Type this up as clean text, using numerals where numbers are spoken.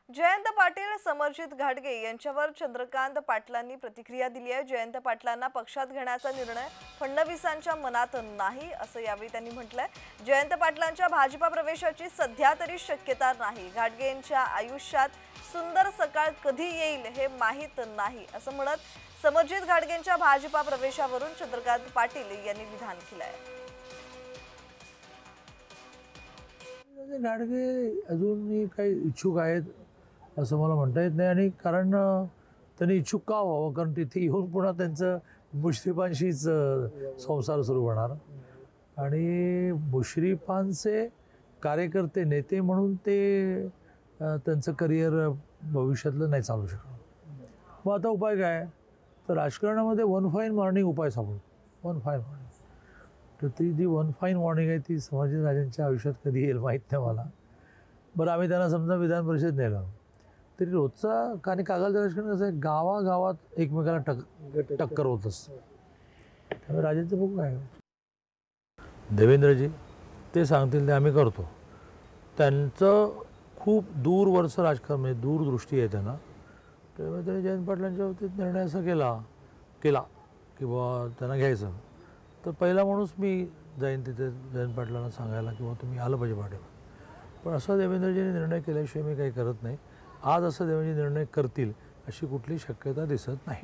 जयंत पाटील समर्जित घाटगे यांच्यावर चंद्रकांत पाटलांनी प्रतिक्रिया दिली आहे। जयंत पाटलांना पक्षात घेण्याचा निर्णय फडणवीसांच्या मनात नाही असं यावेळी त्यांनी म्हटलंय। जयंत पाटलांच्या भाजपा प्रवेशाची सध्या तरी शक्यता नाही। घाटगे यांच्या आयुष्यात सुंदर सकाळ कधी येईल हे माहीत नाही असं म्हणत समर्जित घाटगेंच्या भाजपा प्रवेशावरून चंद्रकांत पाटील यांनी विधान केलंय। घाटगे अजूनही काही इच्छुक आहेत असं मला म्हणता येत नाही, आणि कारण त्यांनी इच्छुक का व्हावं, कारण तिथे येऊन पुन्हा त्यांचं मुश्रीफांशीच संसार सुरू होणार आणि मुश्रीफांचे कार्यकर्ते नेते म्हणून ते त्यांचं करिअर भविष्यातलं नाही चालू शकणार। मग आता उपाय काय, तर राजकारणामध्ये वन फाईन मॉर्निंग उपाय सापडतो। वन फाईन मॉर्निंग, तर ती जी वन फाईन मॉर्निंग आहे ती संभाजी राजांच्या आयुष्यात कधी येईल माहीत नाही मला। बरं, आम्ही त्यांना समजा विधान परिषद नेलं तरी रोजचा आणि कागलचं राजकारण कसं आहे, गावागावात एकमेकाला टक्कर होत असतं। त्यामुळे राजांचं बघू काय, देवेंद्रजी ते सांगतील ते आम्ही करतो। त्यांचं खूप दूरवरचं राजकारण म्हणजे दूरदृष्टी आहे त्यांना, त्यामुळे त्यांनी जयंत पाटलांच्या बाबतीत निर्णय असा केला की बुवा त्यांना घ्यायचं, तर पहिला माणूस मी जाईन तिथे जयंत पाटलांना सांगायला किंवा तुम्ही आलं पाहिजे पाठीवर। पण असं देवेंद्रजींनी निर्णय केल्याशिवाय मी काही करत नाही। आज असं देवेंद्रजी निर्णय करतील अशी कुठली शक्यता दिसत नाही।